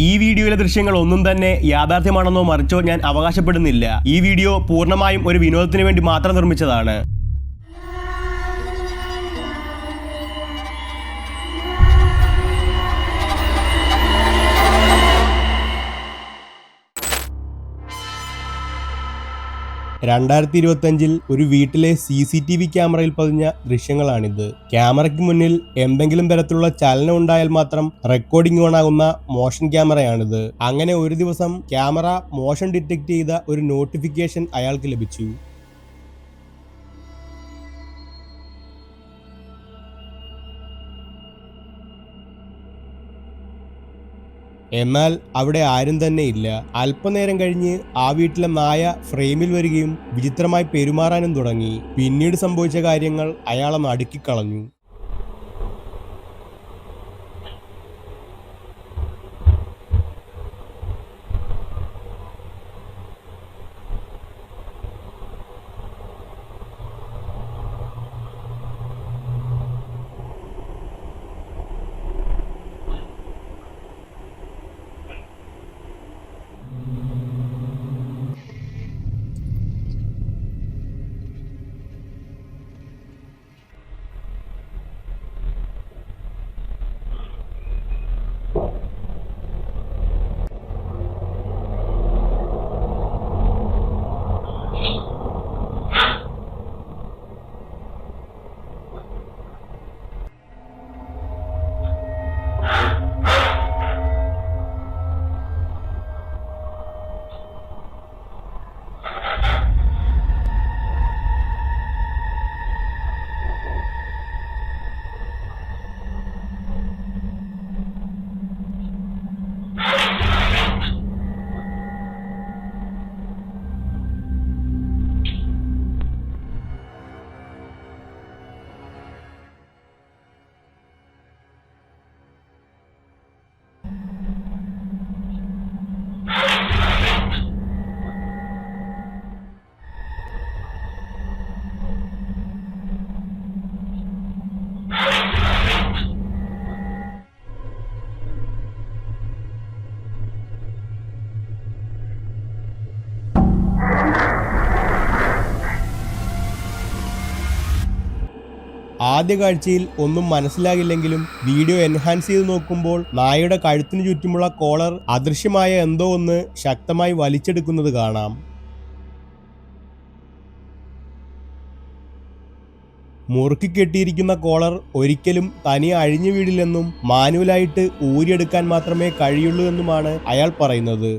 ഈ വീഡിയോയിലെ ദൃശ്യങ്ങൾ ഒന്നും തന്നെ യാഥാർത്ഥ്യമാണെന്നോ മറിച്ചോ ഞാൻ അവകാശപ്പെടുന്നില്ല. ഈ വീഡിയോ പൂർണ്ണമായും ഒരു വിനോദത്തിന് വേണ്ടി മാത്രം നിർമ്മിച്ചതാണ്. ഒരു വീട്ടിലെ CCTV ക്യാമറയിൽ പതിഞ്ഞ ദൃശ്യങ്ങളാണിത്. ക്യാമറയ്ക്ക് മുന്നിൽ എന്തെങ്കിലും തരത്തിലുള്ള ചലനം ഉണ്ടായാൽ മാത്രം റെക്കോർഡിംഗ് ഓണാകുന്ന മോഷൻ ക്യാമറയാണിത്. അങ്ങനെ ഒരു ദിവസം ക്യാമറ മോഷൻ ഡിറ്റക്ട് ചെയ്ത ഒരു നോട്ടിഫിക്കേഷൻ അയാൾക്ക് ലഭിച്ചു. എന്നാൽ അവിടെ ആരും തന്നെ ഇല്ല. അല്പനേരം കഴിഞ്ഞ് ആ വീട്ടിലെ നായ ഫ്രെയിമിൽ വരികയും വിചിത്രമായി പെരുമാറാനും തുടങ്ങി. പിന്നീട് സംഭവിച്ച കാര്യങ്ങൾ അയാളെ നടുക്കിക്കളഞ്ഞു. ആദ്യ കാഴ്ചയിൽ ഒന്നും മനസ്സിലാകില്ലെങ്കിലും വീഡിയോ എൻഹാൻസ് ചെയ്ത് നോക്കുമ്പോൾ നായയുടെ കഴുത്തിനു ചുറ്റുമുള്ള കോളർ അദൃശ്യമായ എന്തോ ഒന്ന് ശക്തമായി വലിച്ചെടുക്കുന്നത് കാണാം. മുറുക്കി കെട്ടിയിരിക്കുന്ന കോളർ ഒരിക്കലും തനിയെ അഴിഞ്ഞു വീടില്ലെന്നും മാനുവലായിട്ട് ഊരിയെടുക്കാൻ മാത്രമേ കഴിയുള്ളൂ എന്നുമാണ് അയാൾ പറയുന്നത്.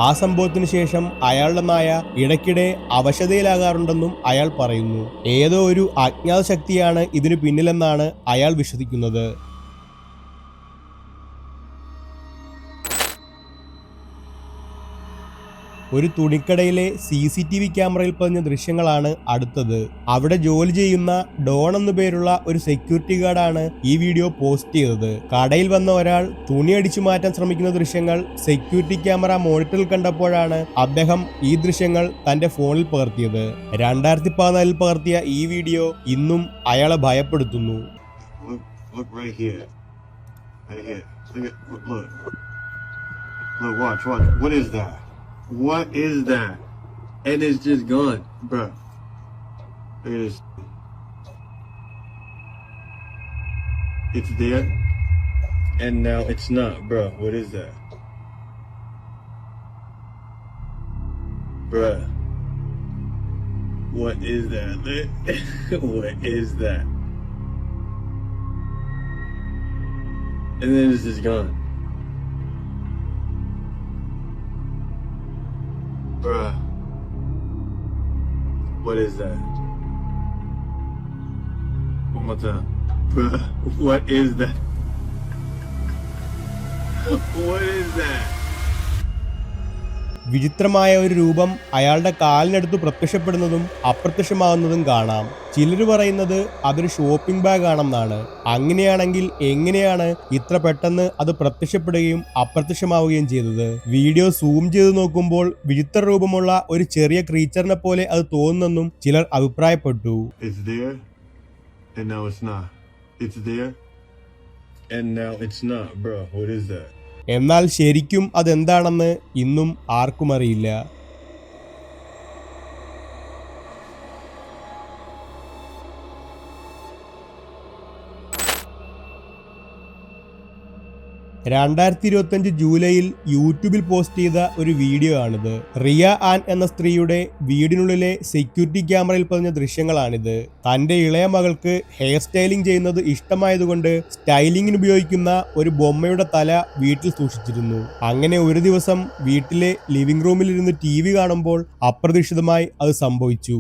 ആ സംഭവത്തിന് ശേഷം അയാളുടെ നായ ഇടയ്ക്കിടെ അവശതയിലാകാറുണ്ടെന്നും അയാൾ പറയുന്നു. ഏതോ ഒരു അജ്ഞാത ശക്തിയാണ് ഇതിനു പിന്നിലെന്നാണ് അയാൾ വിശ്വസിക്കുന്നത്. ഒരു തുണിക്കടയിലെ CCTV ക്യാമറയിൽ പതിഞ്ഞ ദൃശ്യങ്ങളാണ് അടുത്തത്. അവിടെ ജോലി ചെയ്യുന്ന ഡോൺ എന്നു പേരുള്ള ഒരു സെക്യൂരിറ്റി ഗാർഡാണ് ഈ വീഡിയോ പോസ്റ്റ് ചെയ്തത്. കടയിൽ വന്ന ഒരാൾ തുണി അടിച്ചു മാറ്റാൻ ശ്രമിക്കുന്ന ദൃശ്യങ്ങൾ സെക്യൂരിറ്റി ക്യാമറ മോണിറ്ററിൽ കണ്ടപ്പോഴാണ് അദ്ദേഹം ഈ ദൃശ്യങ്ങൾ തന്റെ ഫോണിൽ പകർത്തിയത്. 2014 പകർത്തിയ ഈ വീഡിയോ ഇന്നും അയാളെ ഭയപ്പെടുത്തുന്നു. What is that? And it's just gone, bro. It is. It's there, and now it's not, bro. What is that, bro? What is that? What is that? And then it's just gone. Bruh. What is that? One more time. Bruh. What is that? What is that? വിചിത്രമായ ഒരു രൂപം അയാളുടെ കാലിനടുത്ത് പ്രത്യക്ഷപ്പെടുന്നതും അപ്രത്യക്ഷമാകുന്നതും കാണാം. ചിലർ പറയുന്നത് അതൊരു shopping bag ആണെന്നാണ്. അങ്ങനെയാണെങ്കിൽ എങ്ങനെയാണ് ഇത്ര പെട്ടെന്ന് അത് പ്രത്യക്ഷപ്പെടുകയും അപ്രത്യക്ഷമാവുകയും ചെയ്തത്? വീഡിയോ സൂം ചെയ്ത് നോക്കുമ്പോൾ വിചിത്ര രൂപമുള്ള ഒരു ചെറിയ ക്രീച്ചറിനെ പോലെ അത് തോന്നുന്നെന്നും ചിലർ അഭിപ്രായപ്പെട്ടു. It's there, and now it's not. It's there, and now it's not, bro. What is that? എന്നാൽ ശരിക്കും അതെന്താണെന്ന് ഇന്നും ആർക്കും അറിയില്ല. ജൂലൈയിൽ യൂട്യൂബിൽ പോസ്റ്റ് ചെയ്ത ഒരു വീഡിയോ ആണിത്. റിയ ആൻ എന്ന സ്ത്രീയുടെ വീടിനുള്ളിലെ സെക്യൂരിറ്റി ക്യാമറയിൽ പതിഞ്ഞ ദൃശ്യങ്ങളാണിത്. തന്റെ ഇളയ മകൾക്ക് ഹെയർ സ്റ്റൈലിംഗ് ചെയ്യുന്നത് ഇഷ്ടമായതുകൊണ്ട് സ്റ്റൈലിംഗിന് ഉപയോഗിക്കുന്ന ഒരു ബൊമ്മയുടെ തല വീട്ടിൽ സൂക്ഷിച്ചിരുന്നു. അങ്ങനെ ഒരു ദിവസം വീട്ടിലെ ലിവിംഗ് റൂമിലിരുന്ന് TV കാണുമ്പോൾ അപ്രതീക്ഷിതമായി അത് സംഭവിച്ചു.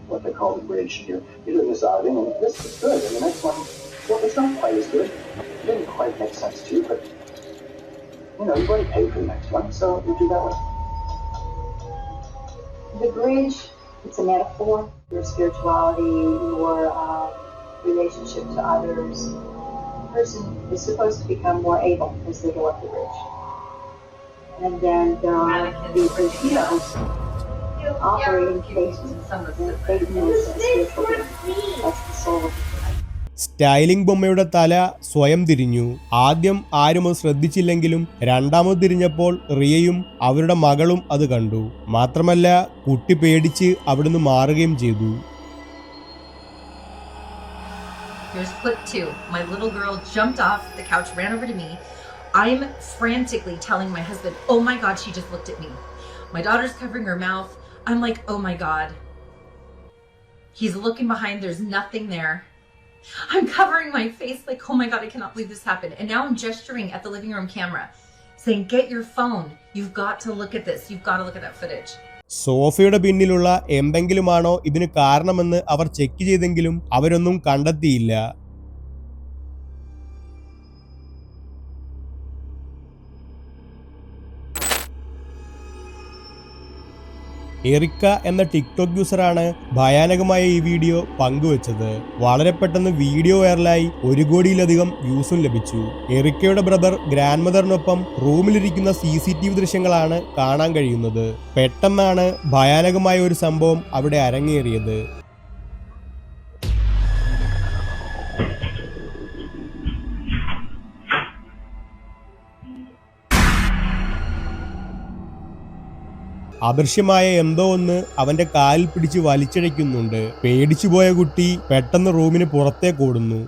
What they call the bridge. You're doing this outing, and this is good. And the next one, well, it's not quite as good. It didn't quite make sense to you, but you've already paid for the next one, so you do that one. The bridge, it's a metaphor. Your spirituality, your relationship to others. A person is supposed to become more able as they go up the bridge. And then the bridge heroes operating faith is a spiritual being. That's the soul of it. Styling ബൊമ്മയുടെ തല സ്വയം തിരിഞ്ഞു. ആദ്യം ആരും അത് ശ്രദ്ധിച്ചില്ലെങ്കിലും രണ്ടാമത് തിരിഞ്ഞപ്പോൾ റിയയും അവരുടെ മകളും അത് കണ്ടു. മാത്രമല്ല കുട്ടി പേടിച്ച് അവിടുന്ന് മാറുകയും ചെയ്തു. Here's clip 2. My little girl jumped off the couch, ran over to me. I'm frantically telling my husband, "Oh my God, she just looked at me." My daughter's covering her mouth. I'm like, "Oh my God." He's looking behind, there's nothing there. I'm covering my face like, "Oh my God, I cannot believe this happened." And now I'm gesturing at the living room camera, saying, "Get your phone. You've got to look at this. You've got to look at that footage." സോഫയുടെ പിന്നിലുള്ള എന്തെങ്കിലുമാണോ ഇതിന് കാരണമെന്ന് അവർ check ചെയ്തെങ്കിലും അവരൊന്നും കണ്ടെത്തിയില്ല. Erica എന്ന TikTok യൂസറാണ് ഭയാനകമായ ഈ video പങ്കുവച്ചത്. വളരെ പെട്ടെന്ന് വീഡിയോ വൈറലായി 1 കോടിയിലധികം വ്യൂസും ലഭിച്ചു. എറിക്കയുടെ ബ്രദർ ഗ്രാൻഡ് മദറിനൊപ്പം റൂമിലിരിക്കുന്ന CCTV ദൃശ്യങ്ങളാണ് കാണാൻ കഴിയുന്നത്. പെട്ടെന്നാണ് ഭയാനകമായ ഒരു സംഭവം അവിടെ അരങ്ങേറിയത്. അദൃശ്യമായ എന്തോ ഒന്ന് അവന്റെ കാലിൽ പിടിച്ച് വലിച്ചിഴയ്ക്കുന്നുണ്ട്. പേടിച്ചുപോയ കുട്ടി പെട്ടെന്ന് റൂമിന് പുറത്തേക്ക് ഓടുന്നു.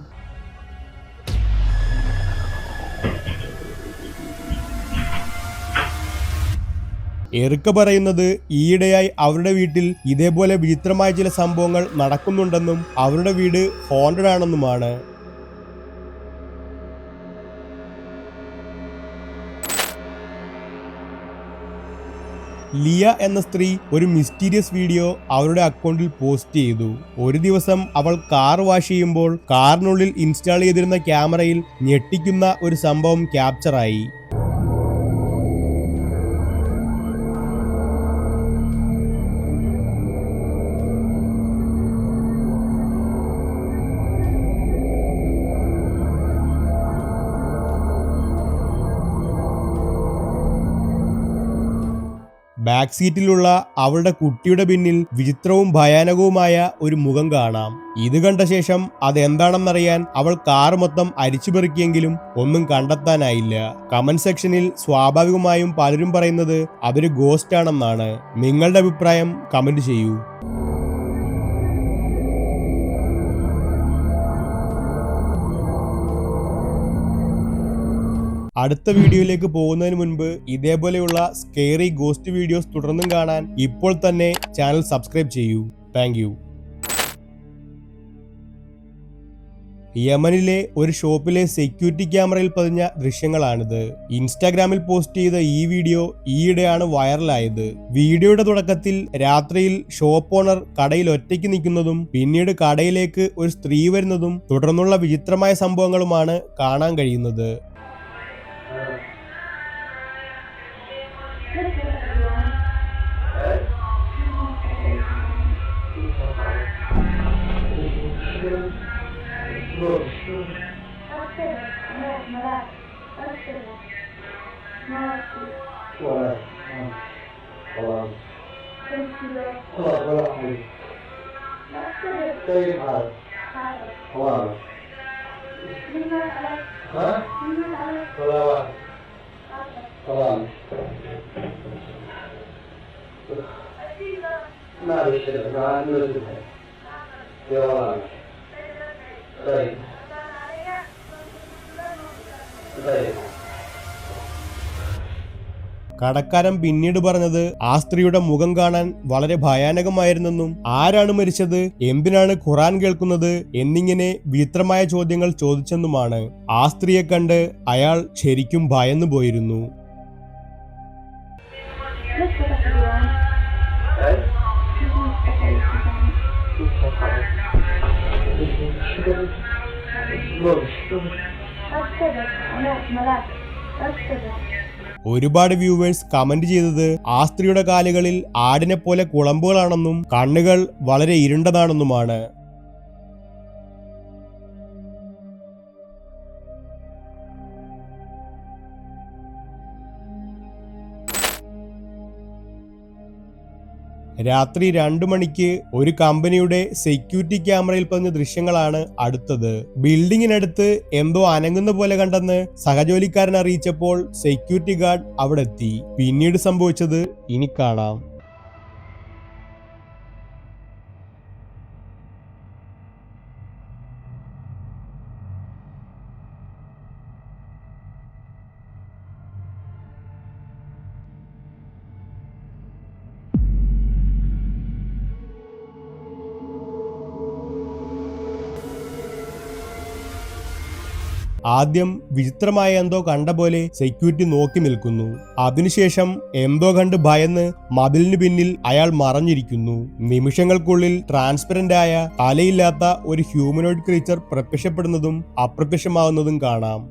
എറിക്ക പറയുന്നത് ഈയിടെയായി അവരുടെ വീട്ടിൽ ഇതേപോലെ വിചിത്രമായ ചില സംഭവങ്ങൾ നടക്കുന്നുണ്ടെന്നും അവരുടെ വീട് ഹോണ്ടഡ് ആണെന്നുമാണ്. ലിയ എന്ന സ്ത്രീ ഒരു മിസ്റ്റീരിയസ് വീഡിയോ അവരുടെ അക്കൗണ്ടിൽ പോസ്റ്റ് ചെയ്തു. ഒരു ദിവസം അവൾ കാർ വാഷ് ചെയ്യുമ്പോൾ കാറിനുള്ളിൽ ഇൻസ്റ്റാൾ ചെയ്തിരുന്ന ക്യാമറയിൽ ഞെട്ടിക്കുന്ന ഒരു സംഭവം ക്യാപ്ചറായി. ബാക്ക് സീറ്റിലുള്ള അവളുടെ കുട്ടിയുടെ പിന്നിൽ വിചിത്രവും ഭയാനകവുമായ ഒരു മുഖം കാണാം. ഇത് കണ്ട ശേഷം അതെന്താണെന്നറിയാൻ അവൾ കാർ മൊത്തം അരിച്ചുപെറുക്കിയെങ്കിലും ഒന്നും കണ്ടെത്താനായില്ല. കമന്റ് സെക്ഷനിൽ സ്വാഭാവികമായും പലരും പറയുന്നത് അതൊരു ഗോസ്റ്റ് ആണെന്നാണ്. നിങ്ങളുടെ അഭിപ്രായം കമന്റ് ചെയ്യൂ. അടുത്ത വീഡിയോയിലേക്ക് പോകുന്നതിന് മുൻപ് ഇതേപോലെയുള്ള സ്കേറി ഗോസ്റ്റ് വീഡിയോസ് തുടർന്നും കാണാൻ ഇപ്പോൾ തന്നെ ചാനൽ സബ്സ്ക്രൈബ് ചെയ്യൂ. Thank you. യമനിലെ ഒരു ഷോപ്പിലെ സെക്യൂരിറ്റി ക്യാമറയിൽ പതിഞ്ഞ ദൃശ്യങ്ങളാണിത്. ഇൻസ്റ്റാഗ്രാമിൽ പോസ്റ്റ് ചെയ്ത ഈ വീഡിയോ ഈയിടെയാണ് വൈറലായത്. വീഡിയോയുടെ തുടക്കത്തിൽ രാത്രിയിൽ ഷോപ്പ് ഓണർ കടയിൽ ഒറ്റയ്ക്ക് നിൽക്കുന്നതും പിന്നീട് കടയിലേക്ക് ഒരു സ്ത്രീ വരുന്നതും തുടർന്നുള്ള വിചിത്രമായ സംഭവങ്ങളുമാണ് കാണാൻ കഴിയുന്നത്. കടക്കാരൻ പിന്നീട് പറഞ്ഞത് ആ സ്ത്രീയുടെ മുഖം കാണാൻ വളരെ ഭയാനകമായിരുന്നെന്നും ആരാണ് മരിച്ചത്, എന്തിനാണ് ഖുറാൻ കേൾക്കുന്നത് എന്നിങ്ങനെ വിചിത്രമായ ചോദ്യങ്ങൾ ചോദിച്ചെന്നുമാണ്. ആ സ്ത്രീയെ കണ്ട് അയാൾ ശരിക്കും ഭയന്നു പോയിരുന്നു. ഒരുപാട് വ്യൂവേഴ്സ് കമന്റ് ചെയ്തത് ആ സ്ത്രീയുടെ കാലുകളിൽ ആടിനെ പോലെ കുളമ്പുകളാണെന്നും കണ്ണുകൾ വളരെ ഇരുണ്ടതാണെന്നുമാണ്. രാത്രി 2 മണിക്ക് ഒരു കമ്പനിയുടെ സെക്യൂരിറ്റി ക്യാമറയിൽ പതിഞ്ഞ ദൃശ്യങ്ങളാണ് അടുത്തത്. ബിൽഡിങ്ങിനടുത്ത് എന്തോ അനങ്ങുന്ന പോലെ കണ്ടെന്ന് സഹജോലിക്കാരൻ അറിയിച്ചപ്പോൾ സെക്യൂരിറ്റി ഗാർഡ് അവിടെ എത്തി. പിന്നീട് സംഭവിച്ചത് ഇനി കാണാം. ആദ്യം വിചിത്രമായ എന്തോ കണ്ട പോലെ സെക്യൂരിറ്റി നോക്കി നിൽക്കുന്നു. അതിനുശേഷം എന്തോ കണ്ട് ഭയന്ന് മതിലിന് പിന്നിൽ അയാൾ മറഞ്ഞിരിക്കുന്നു. നിമിഷങ്ങൾക്കുള്ളിൽ ട്രാൻസ്പെറന്റ് ആയ തലയില്ലാത്ത ഒരു ഹ്യൂമനോയിഡ് ക്രീച്ചർ പ്രത്യക്ഷപ്പെടുന്നതും അപ്രത്യക്ഷമാവുന്നതും കാണാം.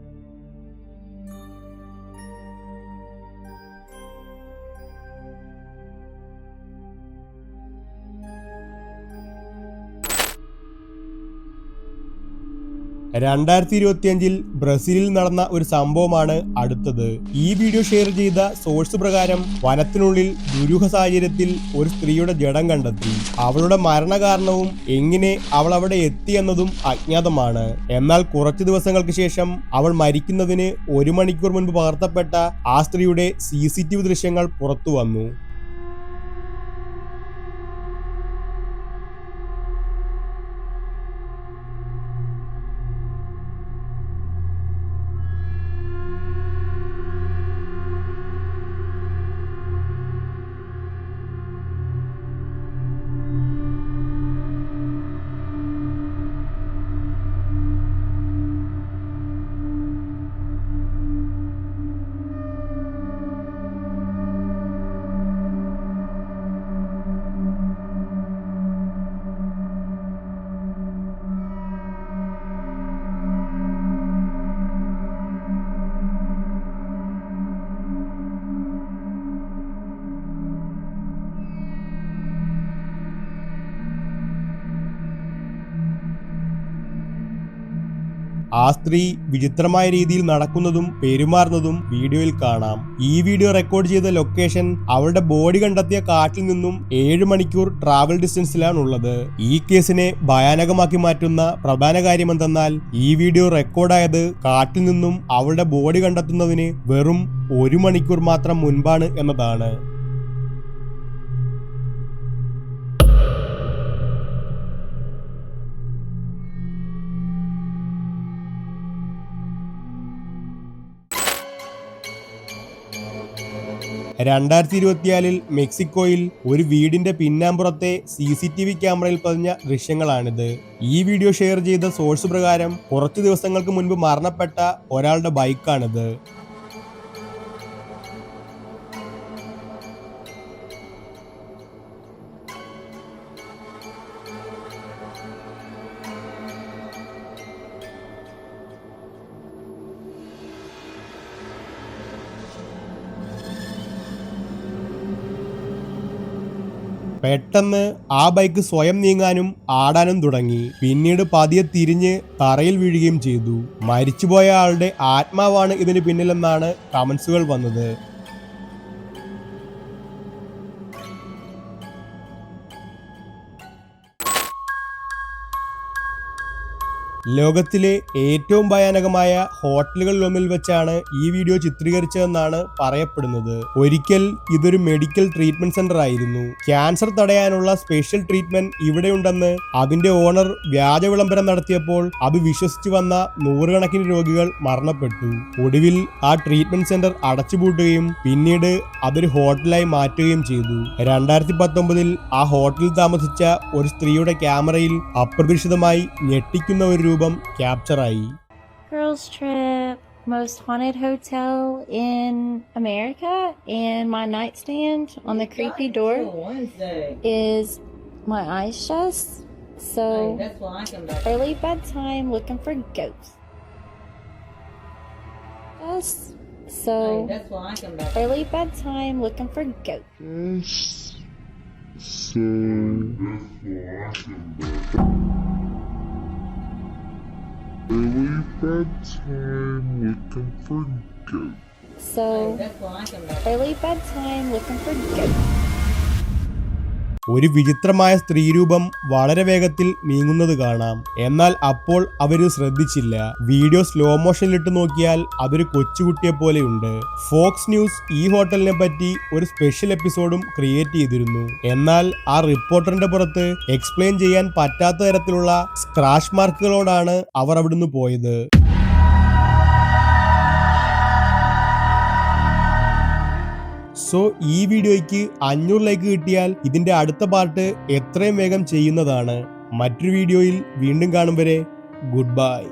രണ്ടായിരത്തി ബ്രസീലിൽ നടന്ന ഒരു സംഭവമാണ് അടുത്തത്. ഈ വീഡിയോ ഷെയർ ചെയ്ത സോഴ്സ് പ്രകാരം വനത്തിനുള്ളിൽ ദുരൂഹ സാഹചര്യത്തിൽ ഒരു സ്ത്രീയുടെ ജഡം കണ്ടെത്തി. അവളുടെ മരണകാരണവും എങ്ങനെ അവൾ അവിടെ എത്തി എന്നതും അജ്ഞാതമാണ്. എന്നാൽ കുറച്ചു ദിവസങ്ങൾക്ക് ശേഷം അവൾ മരിക്കുന്നതിന് 1 മണിക്കൂർ മുൻപ് പകർത്തപ്പെട്ട ആ സ്ത്രീയുടെ CCTV ദൃശ്യങ്ങൾ പുറത്തു വന്നു. ആ സ്ത്രീ വിചിത്രമായ രീതിയിൽ നടക്കുന്നതും പെരുമാറുന്നതും വീഡിയോയിൽ കാണാം. ഈ വീഡിയോ റെക്കോർഡ് ചെയ്ത ലൊക്കേഷൻ അവളുടെ ബോഡി കണ്ടെത്തിയ കാട്ടിൽ നിന്നും 7 മണിക്കൂർ ട്രാവൽ ഡിസ്റ്റൻസിലാണുള്ളത്. ഈ കേസിനെ ഭയാനകമാക്കി മാറ്റുന്ന പ്രധാന കാര്യമെന്തെന്നാൽ ഈ വീഡിയോ റെക്കോർഡായത് കാട്ടിൽ നിന്നും അവളുടെ ബോഡി കണ്ടെത്തുന്നതിന് വെറും 1 മണിക്കൂർ മാത്രം മുൻപാണ് എന്നതാണ്. 2024 മെക്സിക്കോയിൽ ഒരു വീടിന്റെ പിന്നാമ്പുറത്തെ CCTV ക്യാമറയിൽ പതിഞ്ഞ ദൃശ്യങ്ങളാണിത്. ഈ വീഡിയോ ഷെയർ ചെയ്ത സോഴ്സ് പ്രകാരം കുറച്ചു ദിവസങ്ങൾക്ക് മുൻപ് മരണപ്പെട്ട ഒരാളുടെ ബൈക്കാണിത്. പെട്ടെന്ന് ആ ബൈക്ക് സ്വയം നീങ്ങാനും ആടാനും തുടങ്ങി. പിന്നീട് പതിയെ തിരിഞ്ഞ് തറയിൽ വീഴുകയും ചെയ്തു. മരിച്ചുപോയ ആളുടെ ആത്മാവാണ് ഇതിന് പിന്നിലെന്നാണ് കമന്റ്സുകൾ വന്നത്. ലോകത്തിലെ ഏറ്റവും ഭയാനകമായ ഹോട്ടലുകളിലൊന്നിൽ വെച്ചാണ് ഈ വീഡിയോ ചിത്രീകരിച്ചതെന്നാണ് പറയപ്പെടുന്നത്. ഒരിക്കൽ ഇതൊരു മെഡിക്കൽ ട്രീറ്റ്മെന്റ് സെന്റർ ആയിരുന്നു. ക്യാൻസർ തടയാനുള്ള സ്പെഷ്യൽ ട്രീറ്റ്മെന്റ് ഇവിടെയുണ്ടെന്ന് അതിന്റെ ഓണർ വ്യാജ വിളംബരം നടത്തിയപ്പോൾ അത് വിശ്വസിച്ചു വന്ന നൂറുകണക്കിന് രോഗികൾ മരണപ്പെട്ടു. ഒടുവിൽ ആ ട്രീറ്റ്മെന്റ് സെന്റർ അടച്ചുപൂട്ടുകയും പിന്നീട് അതൊരു ഹോട്ടലായി മാറ്റുകയും ചെയ്തു. 2019 ആ ഹോട്ടലിൽ താമസിച്ച ഒരു സ്ത്രീയുടെ ക്യാമറയിൽ അപ്രതീക്ഷിതമായി ഞെട്ടിക്കുന്ന ഒരു രൂപം ക്യാപ്ചറായി. Girls Trip, most haunted hotel in America, and my nightstand on the creepy door is my eyes shut. So early bedtime looking for ghosts. So early bedtime looking for ghosts. Early bedtime looking for ghosts. So early bedtime looking for ghosts. ഒരു വിചിത്രമായ സ്ത്രീരൂപം വളരെ വേഗത്തിൽ നീങ്ങുന്നത് കാണാം. എന്നാൽ അപ്പോൾ അവര് ശ്രദ്ധിച്ചില്ല. വീഡിയോ സ്ലോ മോഷനിലിട്ട് നോക്കിയാൽ അതൊരു കൊച്ചുകുട്ടിയെ പോലെയുണ്ട്. ഫോക്സ് ന്യൂസ് ഈ ഹോട്ടലിനെ പറ്റി ഒരു സ്പെഷ്യൽ എപ്പിസോഡും ക്രിയേറ്റ് ചെയ്തിരുന്നു. എന്നാൽ ആ റിപ്പോർട്ടറിന്റെ പുറത്ത് എക്സ്പ്ലെയിൻ ചെയ്യാൻ പറ്റാത്ത തരത്തിലുള്ള സ്ക്രാച്ച് മാർക്കുകളോടാണ് അവർ അവിടുന്ന് പോയത്. സോ ഈ വീഡിയോയ്ക്ക് 500 ലൈക്ക് കിട്ടിയാൽ ഇതിന്റെ അടുത്ത പാർട്ട് എത്രയും വേഗം ചെയ്യുന്നതാണ്. മറ്റൊരു വീഡിയോയിൽ വീണ്ടും കാണും വരെ ഗുഡ് ബൈ.